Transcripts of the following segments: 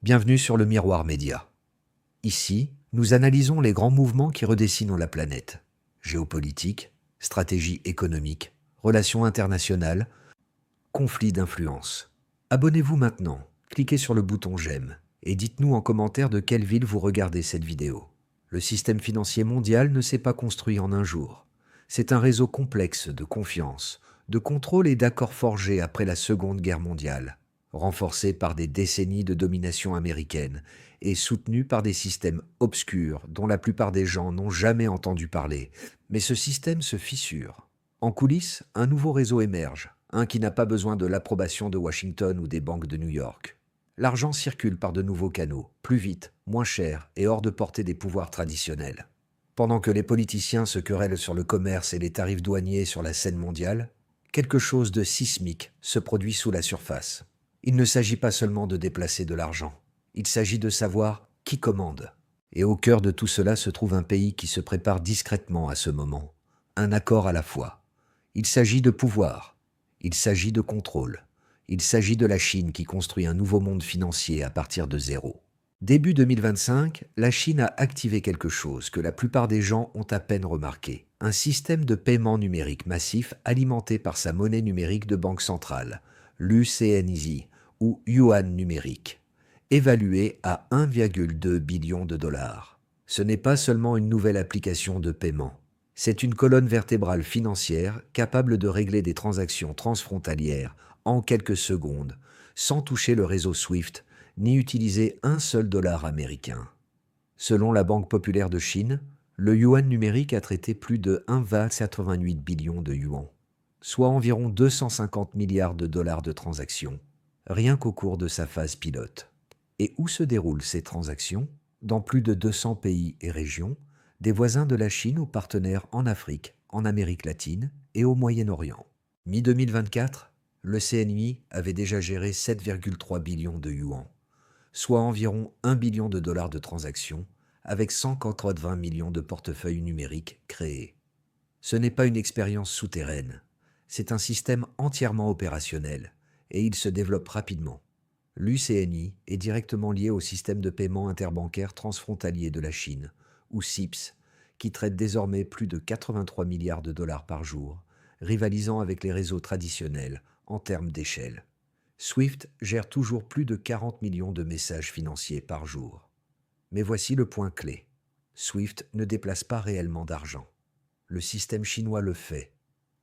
Bienvenue sur le Miroir Média. Ici, nous analysons les grands mouvements qui redessinent la planète. Géopolitique, stratégie économique, relations internationales, conflits d'influence. Abonnez-vous maintenant, cliquez sur le bouton j'aime et dites-nous en commentaire de quelle ville vous regardez cette vidéo. Le système financier mondial ne s'est pas construit en un jour. C'est un réseau complexe de confiance, de contrôle et d'accords forgés après la Seconde Guerre mondiale, renforcés par des décennies de domination américaine et soutenus par des systèmes obscurs dont la plupart des gens n'ont jamais entendu parler. Mais ce système se fissure. En coulisses, un nouveau réseau émerge, un qui n'a pas besoin de l'approbation de Washington ou des banques de New York. L'argent circule par de nouveaux canaux, plus vite, moins cher et hors de portée des pouvoirs traditionnels. Pendant que les politiciens se querellent sur le commerce et les tarifs douaniers sur la scène mondiale, quelque chose de sismique se produit sous la surface. Il ne s'agit pas seulement de déplacer de l'argent, il s'agit de savoir qui commande. Et au cœur de tout cela se trouve un pays qui se prépare discrètement à ce moment, un accord à la fois. Il s'agit de pouvoir, il s'agit de contrôle, il s'agit de la Chine qui construit un nouveau monde financier à partir de zéro. Début 2025, la Chine a activé quelque chose que la plupart des gens ont à peine remarqué. Un système de paiement numérique massif alimenté par sa monnaie numérique de banque centrale, l'UCNZ, ou yuan numérique, évalué à 1,2 billion de dollars. Ce n'est pas seulement une nouvelle application de paiement, c'est une colonne vertébrale financière capable de régler des transactions transfrontalières en quelques secondes, sans toucher le réseau SWIFT, ni utiliser un seul dollar américain. Selon la Banque populaire de Chine, le yuan numérique a traité plus de 1,88 billion de yuan, soit environ 250 milliards de dollars de transactions, rien qu'au cours de sa phase pilote. Et où se déroulent ces transactions? Dans plus de 200 pays et régions, des voisins de la Chine ou partenaires en Afrique, en Amérique latine et au Moyen-Orient. Mi-2024, le CNI avait déjà géré 7,3 billions de yuan, soit environ 1 billion de dollars de transactions, avec 180 millions de portefeuilles numériques créés. Ce n'est pas une expérience souterraine, c'est un système entièrement opérationnel, et il se développe rapidement. L'UCNI est directement lié au système de paiement interbancaire transfrontalier de la Chine, ou CIPS, qui traite désormais plus de 83 milliards de dollars par jour, rivalisant avec les réseaux traditionnels en termes d'échelle. SWIFT gère toujours plus de 40 millions de messages financiers par jour. Mais voici le point clé. SWIFT ne déplace pas réellement d'argent. Le système chinois le fait,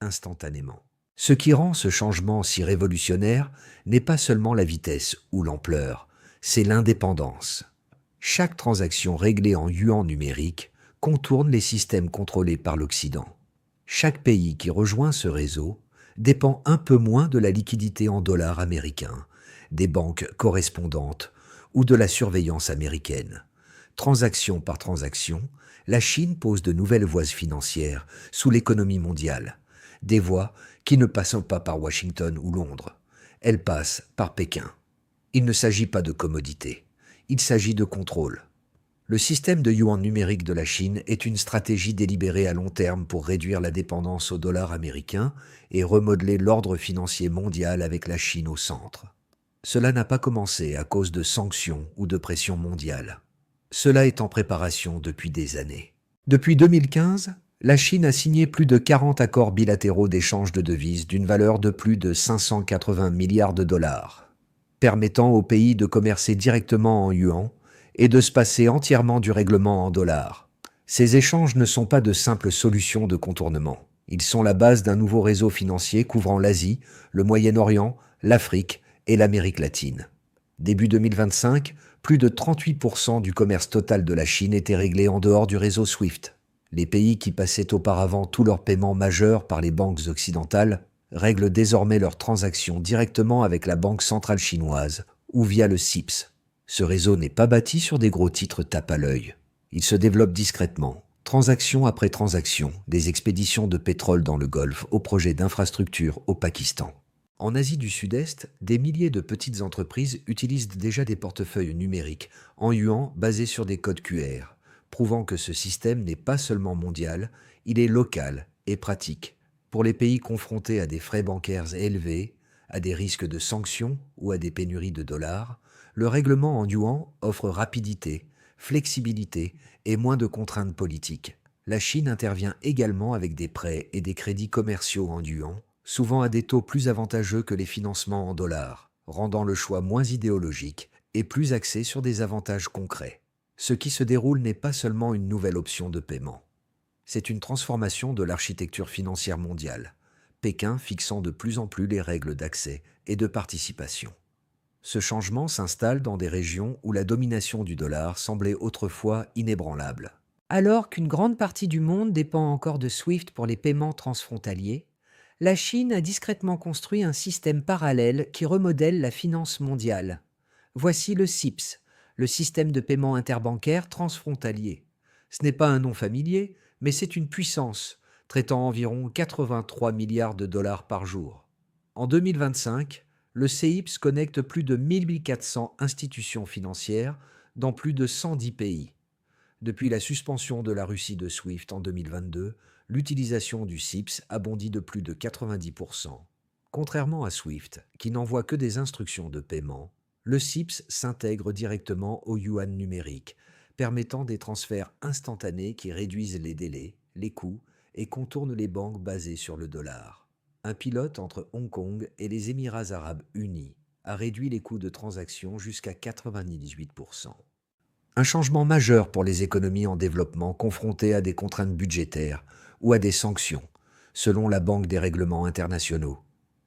instantanément. Ce qui rend ce changement si révolutionnaire n'est pas seulement la vitesse ou l'ampleur, c'est l'indépendance. Chaque transaction réglée en yuan numérique contourne les systèmes contrôlés par l'Occident. Chaque pays qui rejoint ce réseau dépend un peu moins de la liquidité en dollars américains, des banques correspondantes ou de la surveillance américaine. Transaction par transaction, la Chine pose de nouvelles voies financières sous l'économie mondiale, des voies qui ne passent pas par Washington ou Londres, elles passent par Pékin. Il ne s'agit pas de commodité, il s'agit de contrôle. Le système de yuan numérique de la Chine est une stratégie délibérée à long terme pour réduire la dépendance au dollar américain et remodeler l'ordre financier mondial avec la Chine au centre. Cela n'a pas commencé à cause de sanctions ou de pression mondiale. Cela est en préparation depuis des années. Depuis 2015, la Chine a signé plus de 40 accords bilatéraux d'échange de devises d'une valeur de plus de 580 milliards de dollars, permettant au pays de commercer directement en yuan et de se passer entièrement du règlement en dollars. Ces échanges ne sont pas de simples solutions de contournement. Ils sont la base d'un nouveau réseau financier couvrant l'Asie, le Moyen-Orient, l'Afrique et l'Amérique latine. Début 2025, plus de 38% du commerce total de la Chine était réglé en dehors du réseau SWIFT. Les pays qui passaient auparavant tous leurs paiements majeurs par les banques occidentales règlent désormais leurs transactions directement avec la Banque centrale chinoise ou via le CIPS. Ce réseau n'est pas bâti sur des gros titres tape à l'œil. Il se développe discrètement, transaction après transaction, des expéditions de pétrole dans le Golfe aux projets d'infrastructures au Pakistan. En Asie du Sud-Est, des milliers de petites entreprises utilisent déjà des portefeuilles numériques en yuan basés sur des codes QR, prouvant que ce système n'est pas seulement mondial, il est local et pratique. Pour les pays confrontés à des frais bancaires élevés, à des risques de sanctions ou à des pénuries de dollars, Le règlement en yuan offre rapidité, flexibilité et moins de contraintes politiques. La Chine intervient également avec des prêts et des crédits commerciaux en yuan, souvent à des taux plus avantageux que les financements en dollars, rendant le choix moins idéologique et plus axé sur des avantages concrets. Ce qui se déroule n'est pas seulement une nouvelle option de paiement. C'est une transformation de l'architecture financière mondiale, Pékin fixant de plus en plus les règles d'accès et de participation. Ce changement s'installe dans des régions où la domination du dollar semblait autrefois inébranlable. Alors qu'une grande partie du monde dépend encore de SWIFT pour les paiements transfrontaliers, la Chine a discrètement construit un système parallèle qui remodèle la finance mondiale. Voici le CIPS, le système de paiement interbancaire transfrontalier. Ce n'est pas un nom familier, mais c'est une puissance, traitant environ 83 milliards de dollars par jour. En 2025, le CIPS connecte plus de 1400 institutions financières dans plus de 110 pays. Depuis la suspension de la Russie de SWIFT en 2022, l'utilisation du CIPS a bondi de plus de 90%. Contrairement à SWIFT, qui n'envoie que des instructions de paiement, le CIPS s'intègre directement au yuan numérique, permettant des transferts instantanés qui réduisent les délais, les coûts et contournent les banques basées sur le dollar. Un pilote entre Hong Kong et les Émirats arabes unis a réduit les coûts de transaction jusqu'à 98%. Un changement majeur pour les économies en développement confrontées à des contraintes budgétaires ou à des sanctions, selon la Banque des règlements internationaux.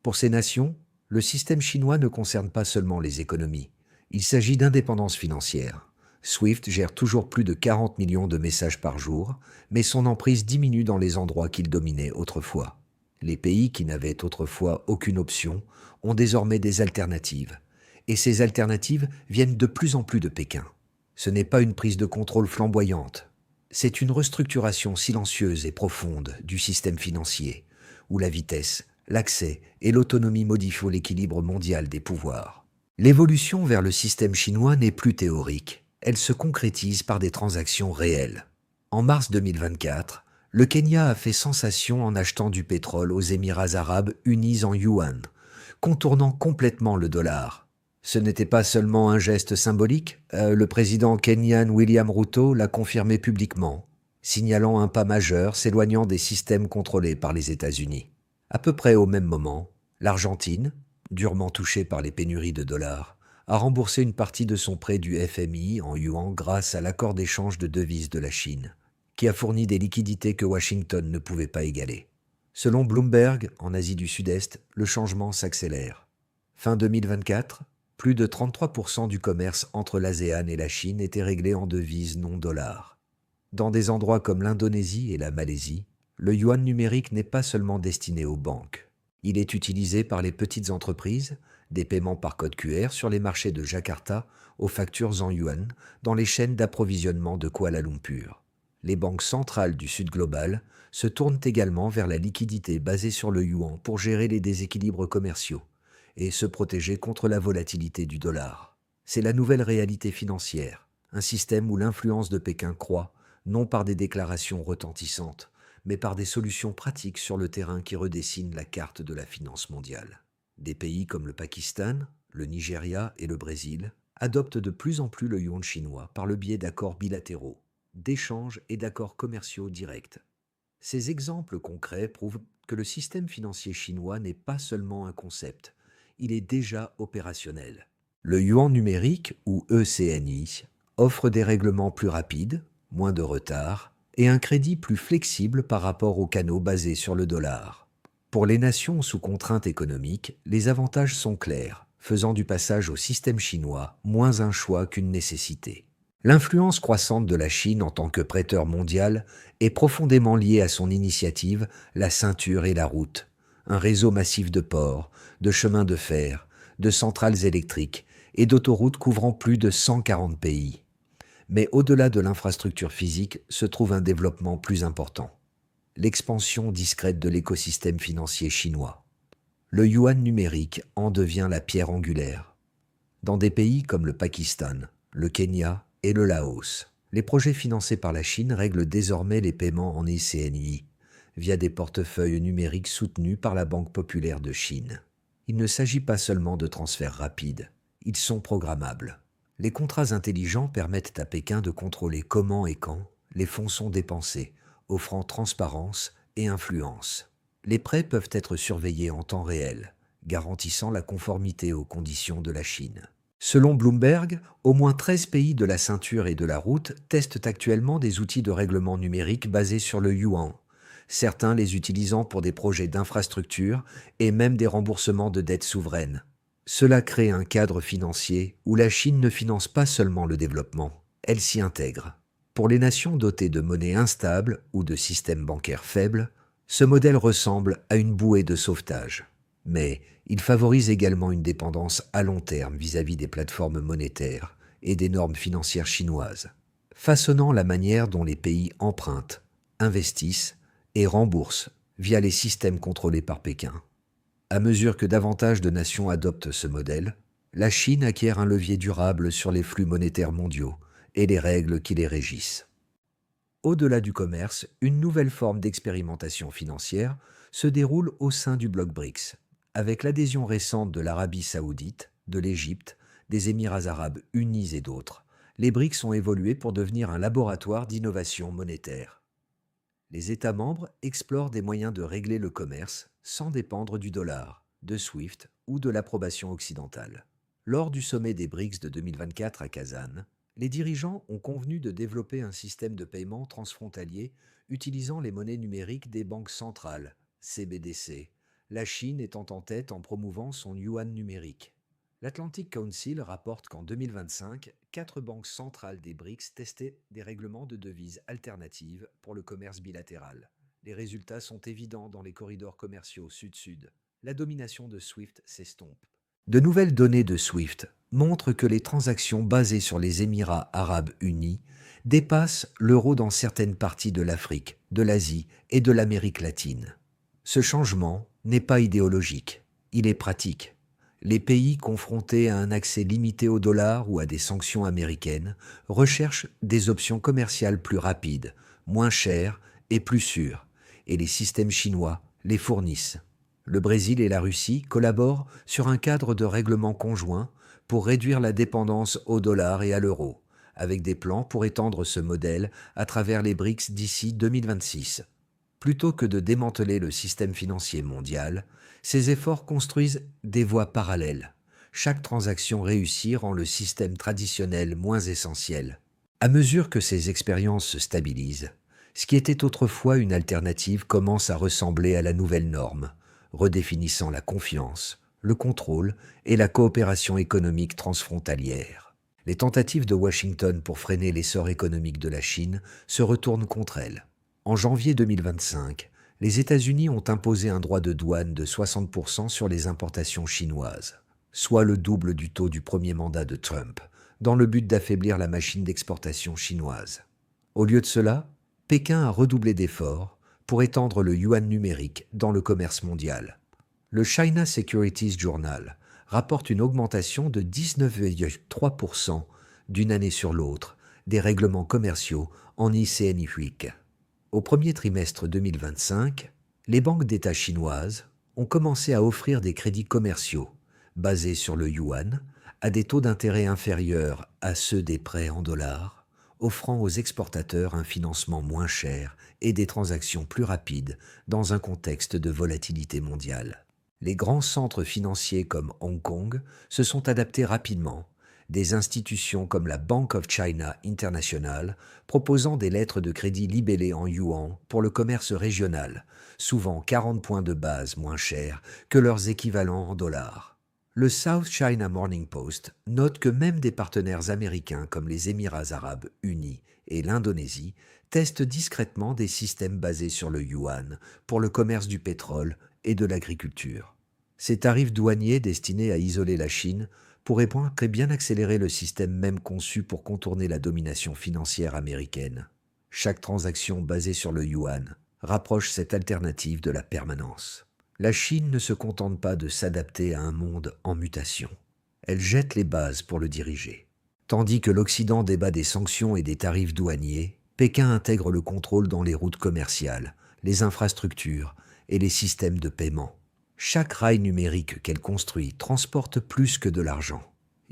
Pour ces nations, le système chinois ne concerne pas seulement les économies. Il s'agit d'indépendance financière. SWIFT gère toujours plus de 40 millions de messages par jour, mais son emprise diminue dans les endroits qu'il dominait autrefois. Les pays qui n'avaient autrefois aucune option ont désormais des alternatives, et ces alternatives viennent de plus en plus de Pékin. Ce n'est pas une prise de contrôle flamboyante, c'est une restructuration silencieuse et profonde du système financier, où la vitesse, l'accès et l'autonomie modifient l'équilibre mondial des pouvoirs. L'évolution vers le système chinois n'est plus théorique, elle se concrétise par des transactions réelles. En mars 2024, le Kenya a fait sensation en achetant du pétrole aux Émirats arabes unis en yuan, contournant complètement le dollar. Ce n'était pas seulement un geste symbolique, le président kenyan William Ruto l'a confirmé publiquement, signalant un pas majeur s'éloignant des systèmes contrôlés par les États-Unis. À peu près au même moment, l'Argentine, durement touchée par les pénuries de dollars, a remboursé une partie de son prêt du FMI en yuan grâce à l'accord d'échange de devises de la Chine, qui a fourni des liquidités que Washington ne pouvait pas égaler. Selon Bloomberg, en Asie du Sud-Est, le changement s'accélère. Fin 2024, plus de 33% du commerce entre l'ASEAN et la Chine était réglé en devises non dollars. Dans des endroits comme l'Indonésie et la Malaisie, le yuan numérique n'est pas seulement destiné aux banques. Il est utilisé par les petites entreprises, des paiements par code QR sur les marchés de Jakarta, aux factures en yuan, dans les chaînes d'approvisionnement de Kuala Lumpur. Les banques centrales du Sud global se tournent également vers la liquidité basée sur le yuan pour gérer les déséquilibres commerciaux et se protéger contre la volatilité du dollar. C'est la nouvelle réalité financière, un système où l'influence de Pékin croît, non par des déclarations retentissantes, mais par des solutions pratiques sur le terrain qui redessinent la carte de la finance mondiale. Des pays comme le Pakistan, le Nigeria et le Brésil adoptent de plus en plus le yuan chinois par le biais d'accords bilatéraux, d'échanges et d'accords commerciaux directs. Ces exemples concrets prouvent que le système financier chinois n'est pas seulement un concept, il est déjà opérationnel. Le yuan numérique, ou ECNI, offre des règlements plus rapides, moins de retard, et un crédit plus flexible par rapport aux canaux basés sur le dollar. Pour les nations sous contrainte économique, les avantages sont clairs, faisant du passage au système chinois moins un choix qu'une nécessité. L'influence croissante de la Chine en tant que prêteur mondial est profondément liée à son initiative, la ceinture et la route, un réseau massif de ports, de chemins de fer, de centrales électriques et d'autoroutes couvrant plus de 140 pays. Mais au-delà de l'infrastructure physique se trouve un développement plus important, l'expansion discrète de l'écosystème financier chinois. Le yuan numérique en devient la pierre angulaire. Dans des pays comme le Pakistan, le Kenya et le Laos, les projets financés par la Chine règlent désormais les paiements en ECNI, via des portefeuilles numériques soutenus par la Banque populaire de Chine. Il ne s'agit pas seulement de transferts rapides, ils sont programmables. Les contrats intelligents permettent à Pékin de contrôler comment et quand les fonds sont dépensés, offrant transparence et influence. Les prêts peuvent être surveillés en temps réel, garantissant la conformité aux conditions de la Chine. Selon Bloomberg, au moins 13 pays de la ceinture et de la route testent actuellement des outils de règlement numérique basés sur le yuan, certains les utilisant pour des projets d'infrastructure et même des remboursements de dettes souveraines. Cela crée un cadre financier où la Chine ne finance pas seulement le développement, elle s'y intègre. Pour les nations dotées de monnaie instable ou de systèmes bancaires faibles, ce modèle ressemble à une bouée de sauvetage. Mais il favorise également une dépendance à long terme vis-à-vis des plateformes monétaires et des normes financières chinoises, façonnant la manière dont les pays empruntent, investissent et remboursent via les systèmes contrôlés par Pékin. À mesure que davantage de nations adoptent ce modèle, la Chine acquiert un levier durable sur les flux monétaires mondiaux et les règles qui les régissent. Au-delà du commerce, une nouvelle forme d'expérimentation financière se déroule au sein du bloc BRICS, avec l'adhésion récente de l'Arabie saoudite, de l'Égypte, des Émirats arabes unis et d'autres. Les BRICS ont évolué pour devenir un laboratoire d'innovation monétaire. Les États membres explorent des moyens de régler le commerce sans dépendre du dollar, de SWIFT ou de l'approbation occidentale. Lors du sommet des BRICS de 2024 à Kazan, les dirigeants ont convenu de développer un système de paiement transfrontalier utilisant les monnaies numériques des banques centrales, CBDC, la Chine étant en tête en promouvant son yuan numérique. L'Atlantic Council rapporte qu'en 2025, 4 banques centrales des BRICS testaient des règlements de devises alternatives pour le commerce bilatéral. Les résultats sont évidents dans les corridors commerciaux sud-sud. La domination de SWIFT s'estompe. De nouvelles données de SWIFT montrent que les transactions basées sur les Émirats arabes unis dépassent l'euro dans certaines parties de l'Afrique, de l'Asie et de l'Amérique latine. Ce changement n'est pas idéologique, il est pratique. Les pays confrontés à un accès limité au dollar ou à des sanctions américaines recherchent des options commerciales plus rapides, moins chères et plus sûres, et les systèmes chinois les fournissent. Le Brésil et la Russie collaborent sur un cadre de règlement conjoint pour réduire la dépendance au dollar et à l'euro, avec des plans pour étendre ce modèle à travers les BRICS d'ici 2026. Plutôt que de démanteler le système financier mondial, ces efforts construisent des voies parallèles. Chaque transaction réussie rend le système traditionnel moins essentiel. À mesure que ces expériences se stabilisent, ce qui était autrefois une alternative commence à ressembler à la nouvelle norme, redéfinissant la confiance, le contrôle et la coopération économique transfrontalière. Les tentatives de Washington pour freiner l'essor économique de la Chine se retournent contre elle. En janvier 2025, les États-Unis ont imposé un droit de douane de 60% sur les importations chinoises, soit le double du taux du premier mandat de Trump, dans le but d'affaiblir la machine d'exportation chinoise. Au lieu de cela, Pékin a redoublé d'efforts pour étendre le yuan numérique dans le commerce mondial. Le China Securities Journal rapporte une augmentation de 19,3% d'une année sur l'autre des règlements commerciaux en ICNIWIC. Au premier trimestre 2025, les banques d'État chinoises ont commencé à offrir des crédits commerciaux basés sur le yuan à des taux d'intérêt inférieurs à ceux des prêts en dollars, offrant aux exportateurs un financement moins cher et des transactions plus rapides dans un contexte de volatilité mondiale. Les grands centres financiers comme Hong Kong se sont adaptés rapidement. Des institutions comme la Bank of China International proposant des lettres de crédit libellées en yuan pour le commerce régional, souvent 40 points de base moins chers que leurs équivalents en dollars. Le South China Morning Post note que même des partenaires américains comme les Émirats arabes unis et l'Indonésie testent discrètement des systèmes basés sur le yuan pour le commerce du pétrole et de l'agriculture. Ces tarifs douaniers destinés à isoler la Chine pourrait très bien accélérer le système même conçu pour contourner la domination financière américaine. Chaque transaction basée sur le yuan rapproche cette alternative de la permanence. La Chine ne se contente pas de s'adapter à un monde en mutation. Elle jette les bases pour le diriger. Tandis que l'Occident débat des sanctions et des tarifs douaniers, Pékin intègre le contrôle dans les routes commerciales, les infrastructures et les systèmes de paiement. Chaque rail numérique qu'elle construit transporte plus que de l'argent.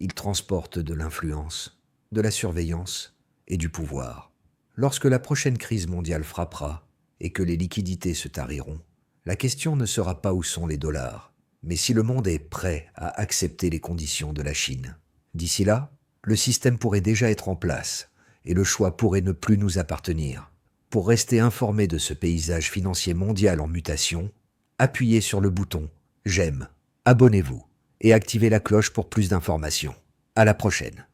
Ils transportent de l'influence, de la surveillance et du pouvoir. Lorsque la prochaine crise mondiale frappera et que les liquidités se tariront, la question ne sera pas où sont les dollars, mais si le monde est prêt à accepter les conditions de la Chine. D'ici là, le système pourrait déjà être en place et le choix pourrait ne plus nous appartenir. Pour rester informé de ce paysage financier mondial en mutation, appuyez sur le bouton « J'aime », abonnez-vous et activez la cloche pour plus d'informations. À la prochaine.